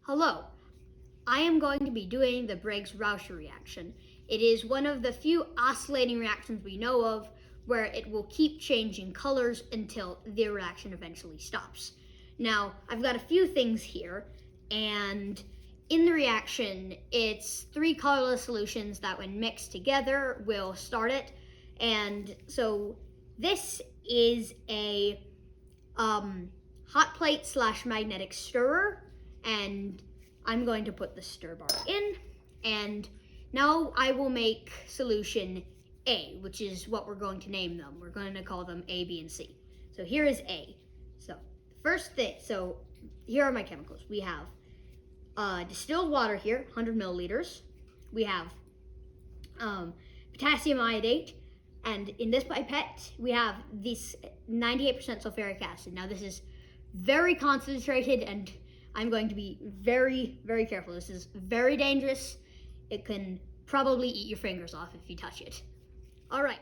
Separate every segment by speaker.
Speaker 1: Hello, I am going to be doing the Briggs raucher reaction. It is one of the few oscillating reactions we know of where it will keep changing colors until the reaction eventually stops. Now, I've got a few things here, and in the reaction, it's three colorless solutions that when mixed together will start it. And so this is a hot plate / magnetic stirrer, and I'm going to put the stir bar in, and now I will make solution A, which is what we're going to name them. We're going to call them A, B, and C. So here is A. So first thing, so here are my chemicals. We have distilled water here, 100 milliliters. We have potassium iodate, and in this pipette we have this 98% sulfuric acid. Now this is very concentrated, and I'm going to be very, very careful. This is very dangerous. It can probably eat your fingers off if you touch it. All right.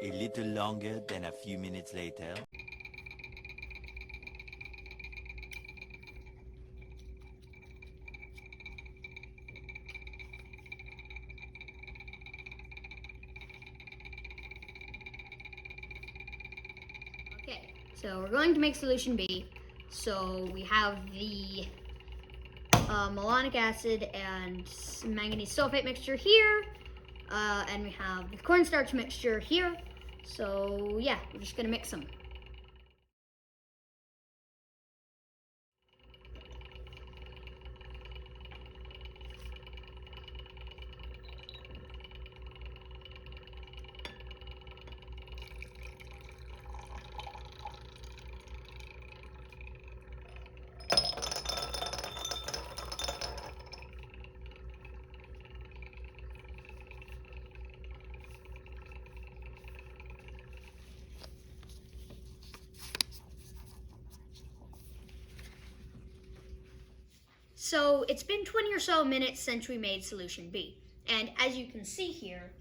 Speaker 2: A little longer than a few minutes later.
Speaker 1: Okay, so we're going to make solution B. So we have the malonic acid and manganese sulfate mixture here, and we have the cornstarch mixture here. So yeah, we're just gonna mix them. So it's been 20 or so minutes since we made solution B. And as you can see here,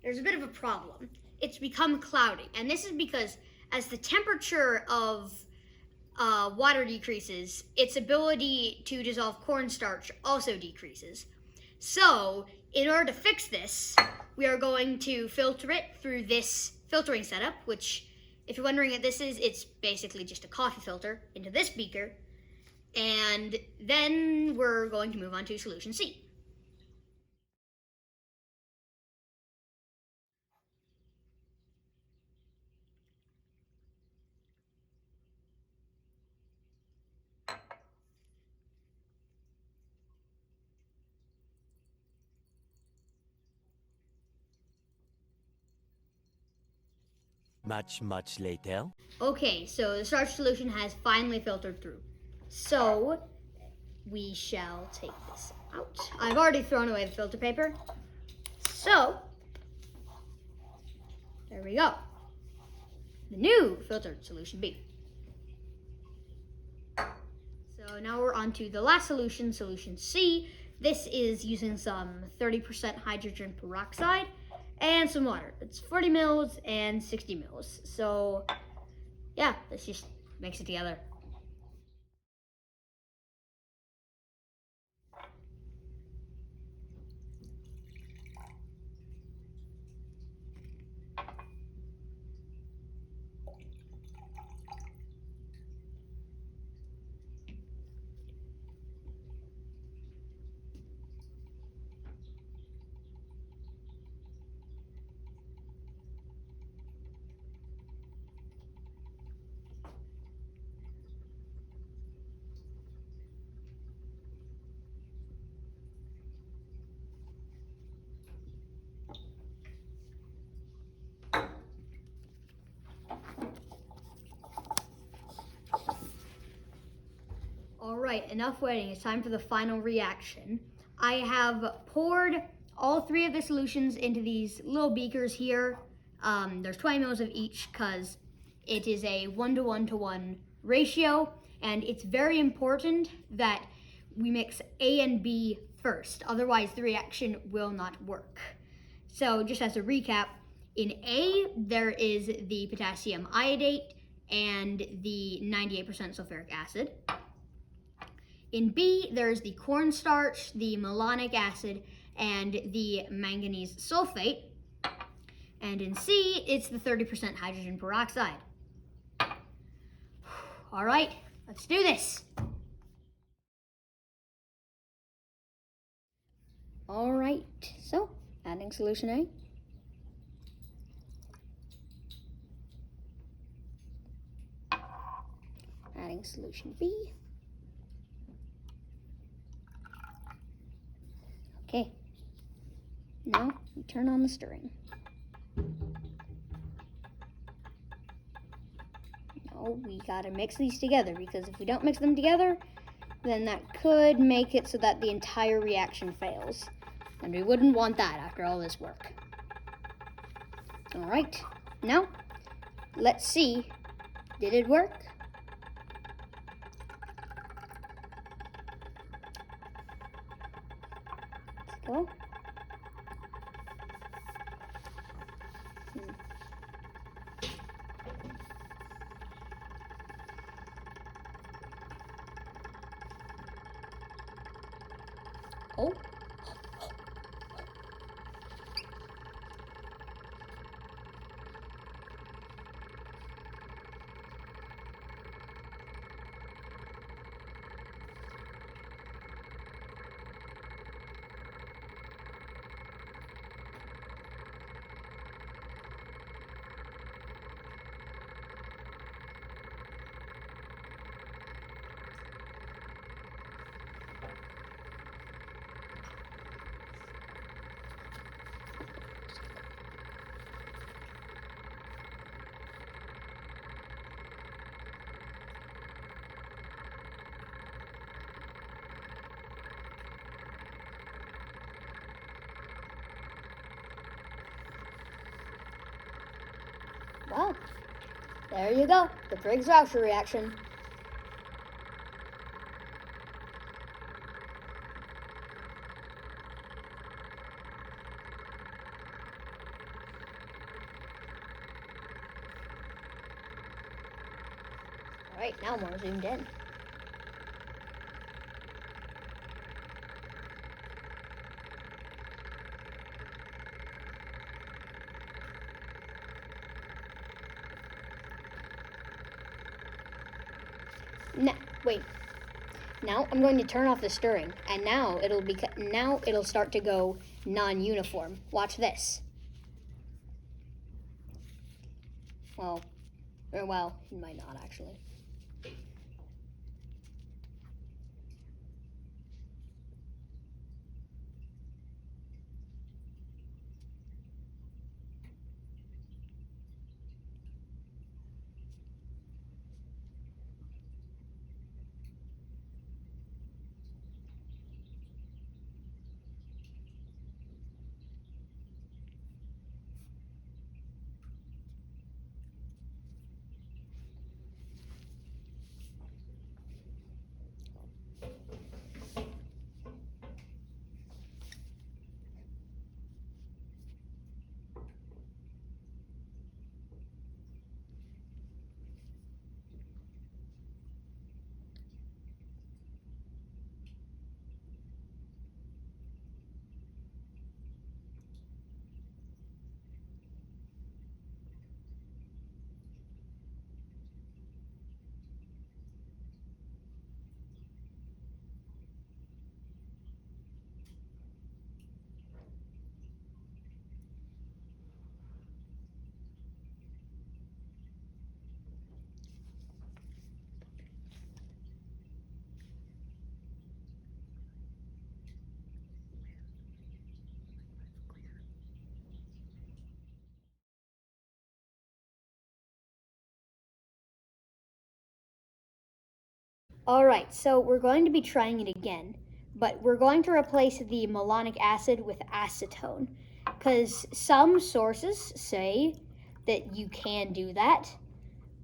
Speaker 1: there's a bit of a problem. It's become cloudy. And this is because as the temperature of water decreases, its ability to dissolve cornstarch also decreases. So in order to fix this, we are going to filter it through this filtering setup, which, if you're wondering what this is, it's basically just a coffee filter into this beaker. And then we're going to move on to solution C.
Speaker 2: Much later.
Speaker 1: Okay, so the starch solution has finally filtered through. So we shall take this out. I've already thrown away the filter paper. So there we go. The new filtered solution B. So now we're on to the last solution, solution C. This is using some 30% hydrogen peroxide and some water. It's 40 mils and 60 mils. So yeah, let's just mix it together. All right, enough waiting. It's time for the final reaction. I have poured all three of the solutions into these little beakers here. There's 20 mils of each because it is a 1:1:1 ratio, and it's very important that we mix A and B first. Otherwise, the reaction will not work. So just as a recap, in A, there is the potassium iodate and the 98% sulfuric acid. In B, there's the cornstarch, the malonic acid, and the manganese sulfate. And in C, it's the 30% hydrogen peroxide. All right, let's do this. All right, so adding solution A. Adding solution B. Okay, now we turn on the stirring. Now we gotta mix these together, because if we don't mix them together, then that could make it so that the entire reaction fails. And we wouldn't want that after all this work. All right, now let's see, did it work? Let's go. Oh. Well, there you go, the Briggs-Raucher reaction. All right, now more zoomed in. Now, wait. Now I'm going to turn off the stirring, and now it'll start to go non-uniform. Watch this. Well, it might not actually. Alright, so we're going to be trying it again, but we're going to replace the malonic acid with acetone, because some sources say that you can do that,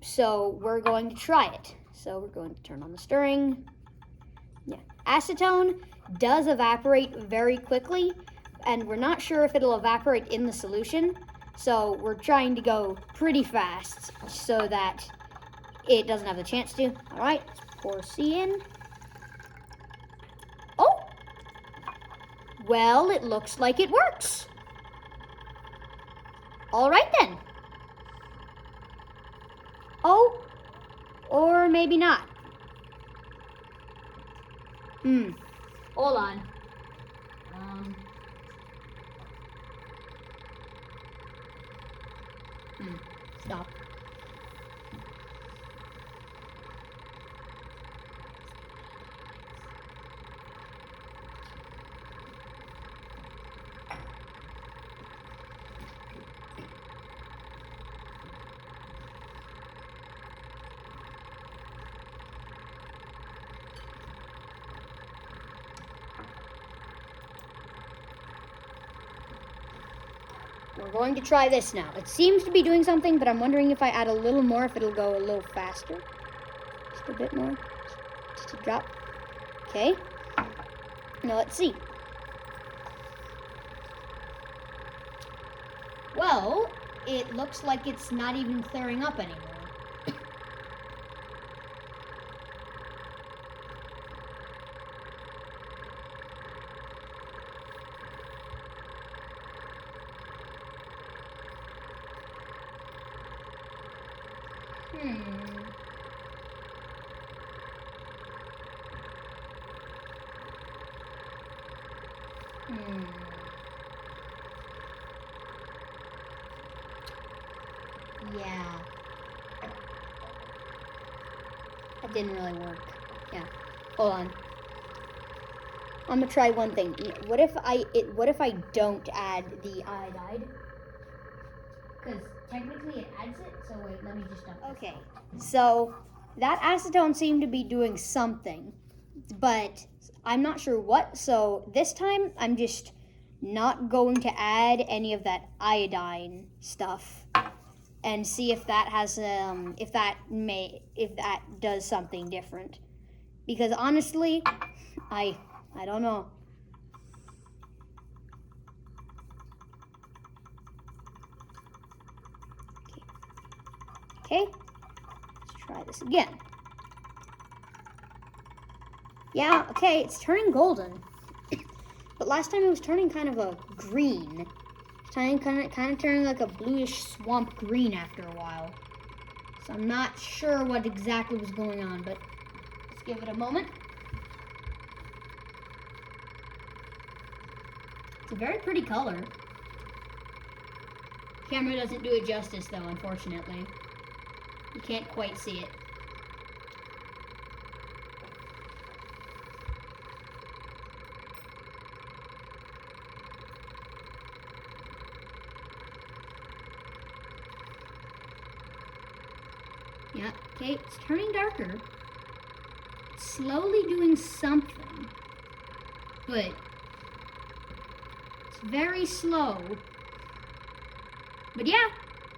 Speaker 1: so we're going to try it. So we're going to turn on the stirring. Yeah, acetone does evaporate very quickly, and we're not sure if it'll evaporate in the solution, so we're trying to go pretty fast so that it doesn't have the chance to. All right, let's pour C in. Oh, well, it looks like it works. All right then. Oh, or maybe not. Hold on. Stop. We're going to try this now. It seems to be doing something, but I'm wondering if I add a little more, if it'll go a little faster. Just a bit more. Just a drop. Okay. Now let's see. Well, it looks like it's not even clearing up anymore. Yeah. That didn't really work. Yeah. Hold on. I'm gonna try one thing. What if I don't add the iodide? Because technically it adds it. So wait, let me just dump this. Okay. So that acetone seemed to be doing something, but I'm not sure what. So this time I'm just not going to add any of that iodine stuff and see if that has if that does something different. Because honestly, I don't know. Okay, let's try this again. Yeah, okay, it's turning golden. But last time it was turning kind of a green. It's kind of turning like a bluish swamp green after a while. So I'm not sure what exactly was going on, but let's give it a moment. It's a very pretty color. Camera doesn't do it justice though, unfortunately. You can't quite see it. Yeah, okay, it's turning darker. It's slowly doing something, but it's very slow. But yeah,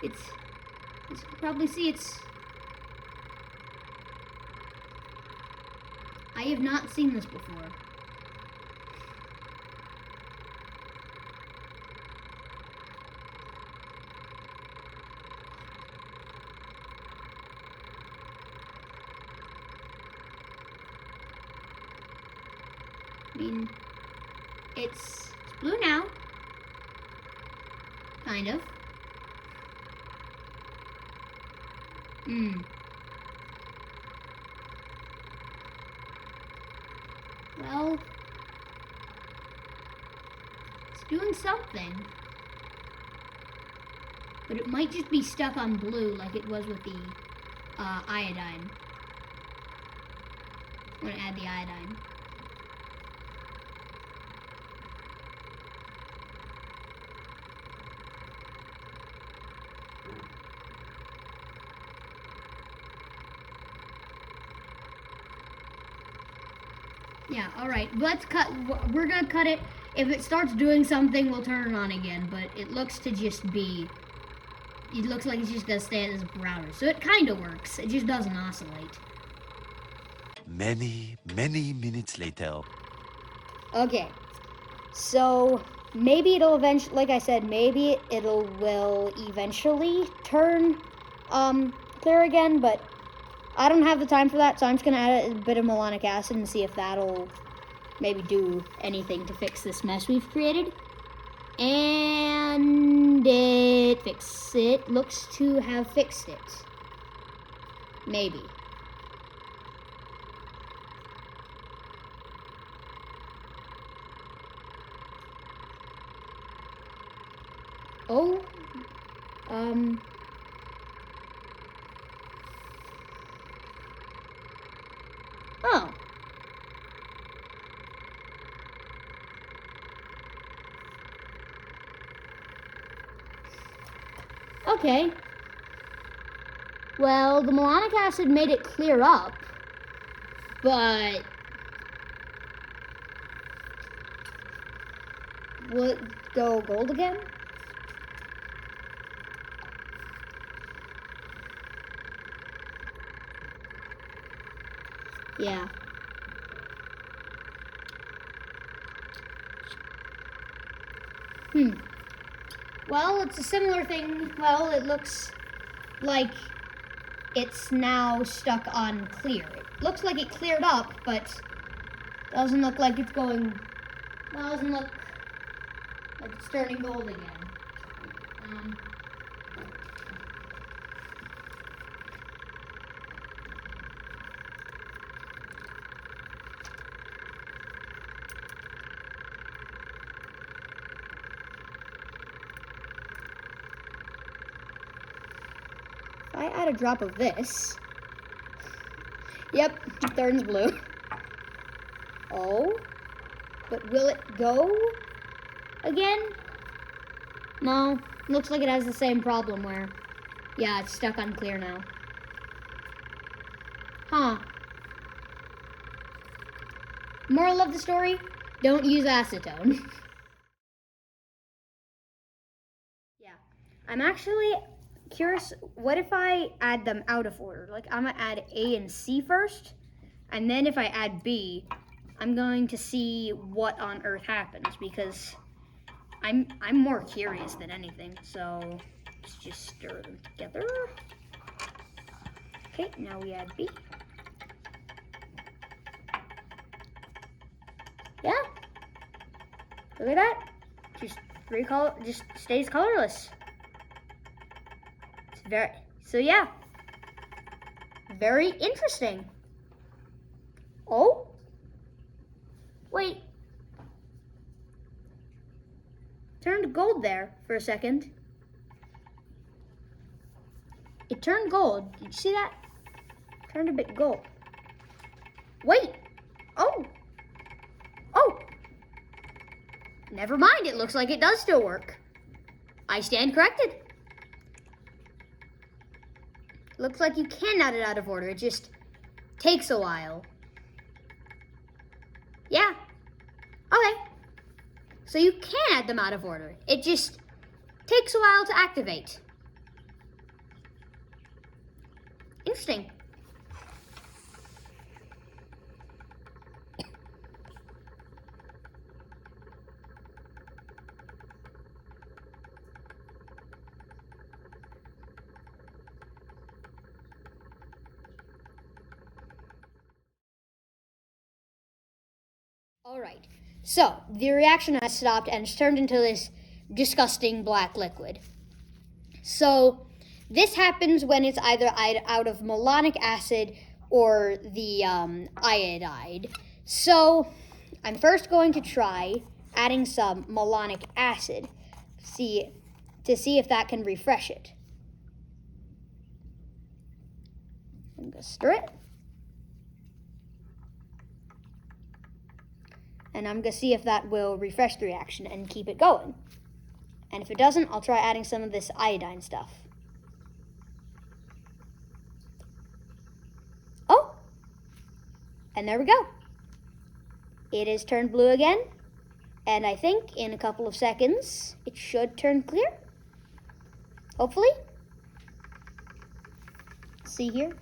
Speaker 1: as you can probably see, I have not seen this before. I mean, it's blue now. Kind of. Well, it's doing something. But it might just be stuck on blue like it was with the iodine. I'm gonna add the iodine. Yeah, all right. Let's cut. We're gonna cut it. If it starts doing something, we'll turn it on again. But it looks to just be. It looks like it's just gonna stay as browser. So it kind of works. It just doesn't oscillate.
Speaker 2: Many, many minutes later.
Speaker 1: Okay. So maybe it'll eventually, like I said, maybe will eventually turn clear again. But I don't have the time for that, so I'm just gonna add a bit of malonic acid and see if that'll maybe do anything to fix this mess we've created. And it looks to have fixed it. Maybe. Oh, oh. Okay. Well, the malonic acid made it clear up, but will it go gold again? Yeah. Well, it's a similar thing. Well, it looks like it's now stuck on clear. It looks like it cleared up, but doesn't look like it's going. Well, doesn't look like it's turning gold again. If I add a drop of this, yep, it turns blue. Oh, but will it go again? No, looks like it has the same problem where, yeah, it's stuck on clear now. Huh. Moral of the story, don't use acetone. Yeah, I'm actually curious, what if I add them out of order? Like, I'm gonna add A and C first, and then if I add B, I'm going to see what on earth happens, because I'm more curious than anything. So let's just stir them together. Okay, now we add B. Yeah, look at that. Just stays colorless. So yeah, very interesting. Oh, wait. Turned gold there for a second. It turned gold. Did you see that? Turned a bit gold. Wait. Oh. Oh. Never mind. It looks like it does still work. I stand corrected. Looks like you can add it out of order. It just takes a while. Yeah. Okay. So you can add them out of order. It just takes a while to activate. Interesting. All right, so the reaction has stopped and it's turned into this disgusting black liquid. So this happens when it's either out of malonic acid or the iodide. So I'm first going to try adding some malonic acid to see if that can refresh it. I'm going to stir it. And I'm going to see if that will refresh the reaction and keep it going. And if it doesn't, I'll try adding some of this iodine stuff. Oh! And there we go. It is turned blue again. And I think in a couple of seconds, it should turn clear. Hopefully. See here.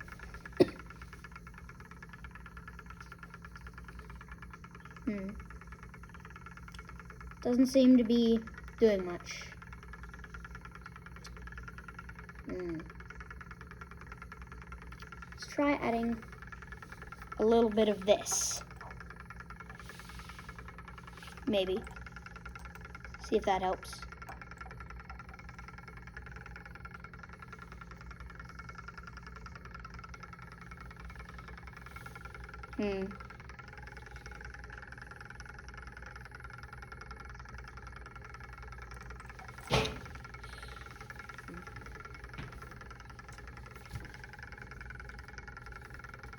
Speaker 1: Doesn't seem to be doing much. Let's try adding a little bit of this. Maybe. See if that helps.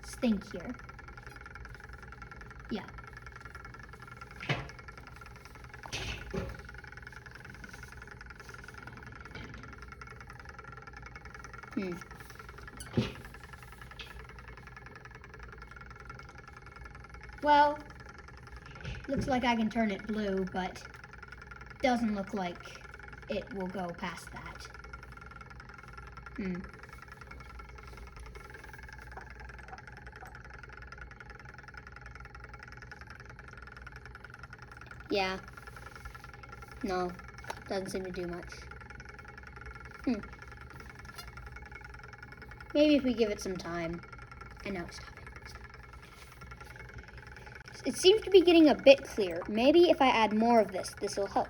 Speaker 1: Let's think here. Yeah. Well, looks like I can turn it blue, but doesn't look like it will go past that. Yeah. No, doesn't seem to do much. Maybe if we give it some time. I know, stop it. It seems to be getting a bit clear. Maybe if I add more of this, this will help.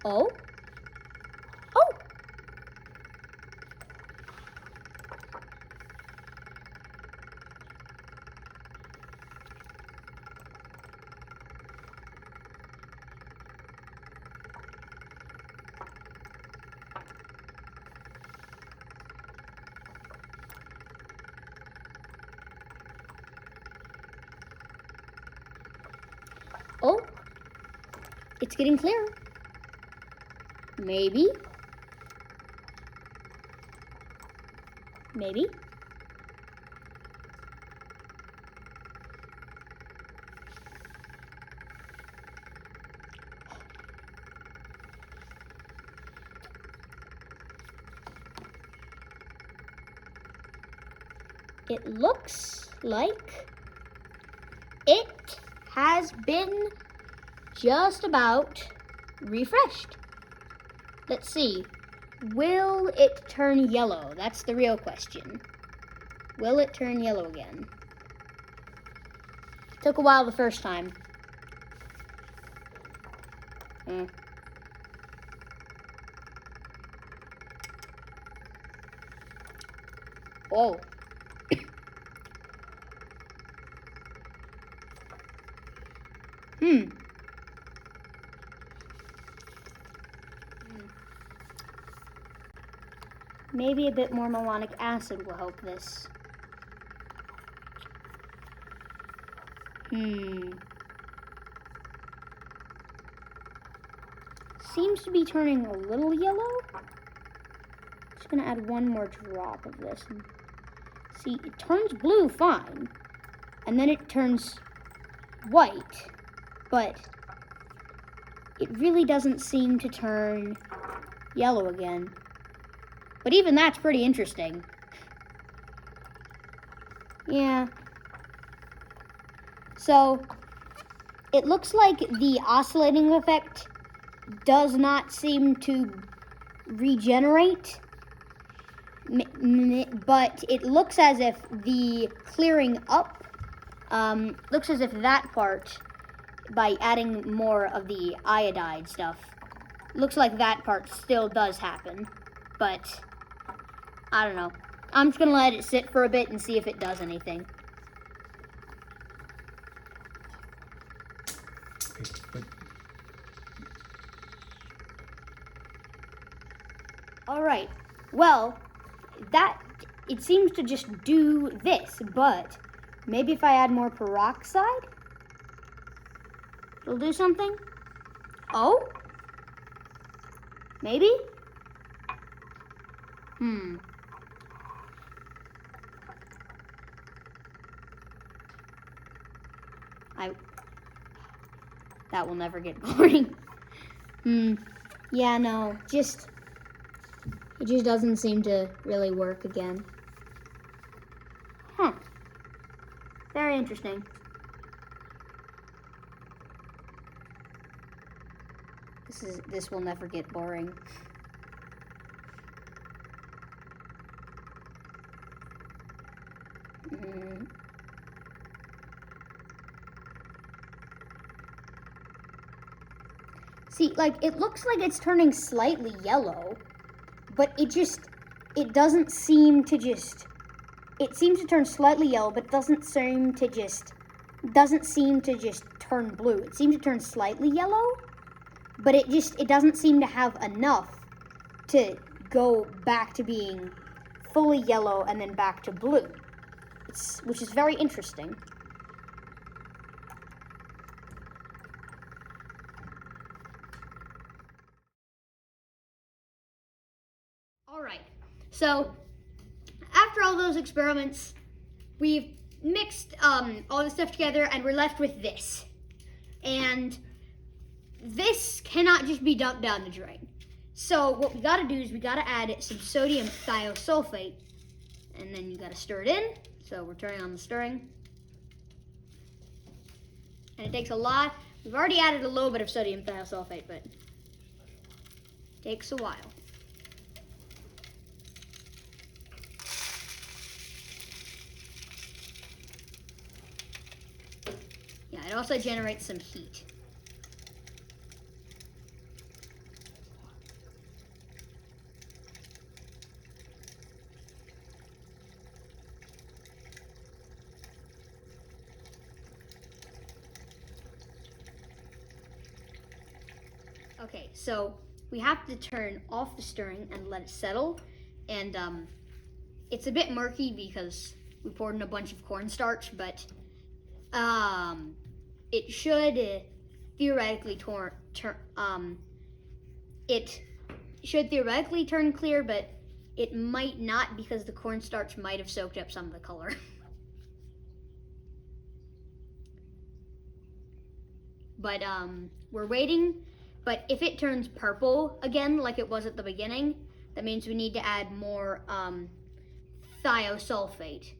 Speaker 1: Oh? Oh! Oh, it's getting clearer. Maybe. Maybe. It looks like it has been just about refreshed. Let's see. Will it turn yellow? That's the real question. Will it turn yellow again? Took a while the first time. Oh. Maybe a bit more malonic acid will help this. Seems to be turning a little yellow. Just gonna add one more drop of this. See, it turns blue fine, and then it turns white, but it really doesn't seem to turn yellow again. But even that's pretty interesting. Yeah. So, it looks like the oscillating effect does not seem to regenerate, but it looks as if the clearing up, looks as if that part, by adding more of the iodide stuff, looks like that part still does happen, but I don't know. I'm just gonna let it sit for a bit and see if it does anything. All right, well, it seems to just do this, but maybe if I add more peroxide, it'll do something? Oh? Maybe? That will never get boring. Yeah, no, it just doesn't seem to really work again. Huh. Very interesting. This will never get boring. See, like, it looks like it's turning slightly yellow, but it doesn't seem to just, it seems to turn slightly yellow, but doesn't seem to just turn blue. It seems to turn slightly yellow, but it doesn't seem to have enough to go back to being fully yellow and then back to blue, which is very interesting. All right, so after all those experiments, we've mixed all the stuff together and we're left with this. And this cannot just be dumped down the drain. So what we gotta do is we gotta add some sodium thiosulfate, and then you gotta stir it in. So we're turning on the stirring. And it takes a lot. We've already added a little bit of sodium thiosulfate, but it takes a while. Yeah, it also generates some heat. Okay, so we have to turn off the stirring and let it settle. And it's a bit murky because we poured in a bunch of cornstarch, but it should theoretically turn clear, but it might not because the cornstarch might have soaked up some of the color. But we're waiting. But if it turns purple again, like it was at the beginning, that means we need to add more thiosulfate.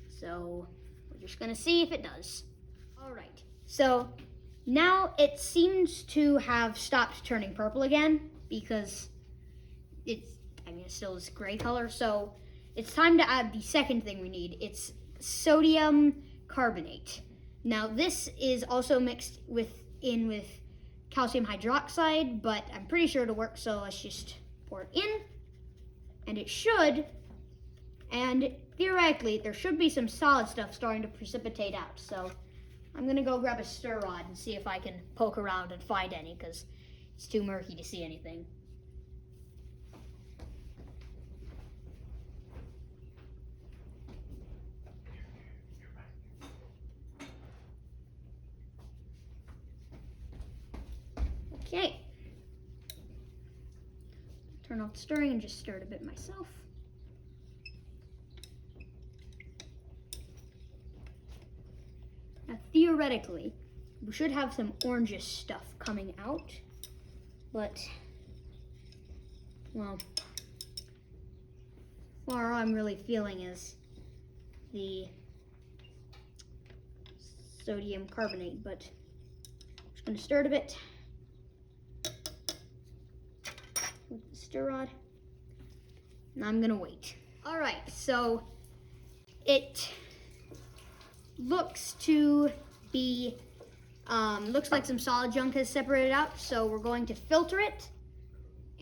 Speaker 1: So we're just gonna see if it does. All right, so now it seems to have stopped turning purple again because it's still this gray color. So it's time to add the second thing we need. It's sodium carbonate. Now this is also mixed in with calcium hydroxide, but I'm pretty sure it'll work, so let's just pour it in. And it should, and theoretically, there should be some solid stuff starting to precipitate out. So I'm gonna go grab a stir rod and see if I can poke around and find any, because it's too murky to see anything. Okay. Turn off the stirring and just stir it a bit myself. Now, theoretically, we should have some orangish stuff coming out, but, well, all I'm really feeling is the sodium carbonate, but I'm just gonna stir it a bit with the stir rod, and I'm gonna wait. All right, so it looks to be, looks like some solid junk has separated out, so we're going to filter it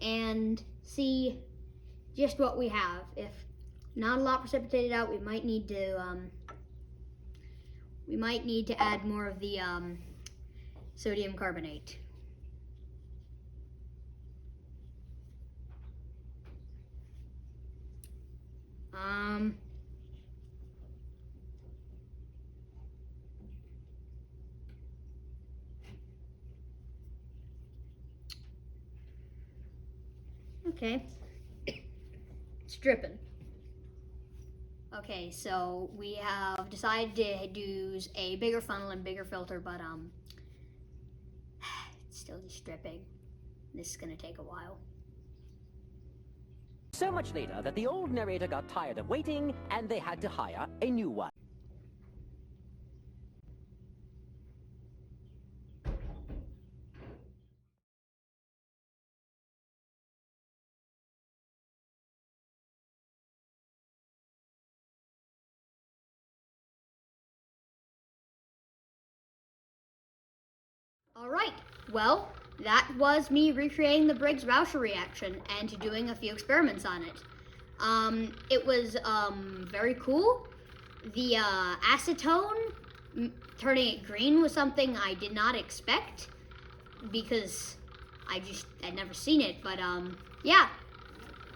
Speaker 1: and see just what we have. If not a lot precipitated out, we might need to add more of the sodium carbonate. Okay, it's dripping. Okay, so we have decided to use a bigger funnel and bigger filter, but it's still just dripping. This is gonna take a while.
Speaker 3: So much later that the old narrator got tired of waiting and they had to hire a new one.
Speaker 1: Alright, well, that was me recreating the Briggs raucher reaction and doing a few experiments on it. It was very cool. The acetone turning it green was something I did not expect because I'd never seen it, but yeah.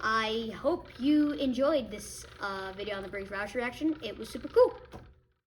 Speaker 1: I hope you enjoyed this video on the Briggs raucher reaction. It was super cool.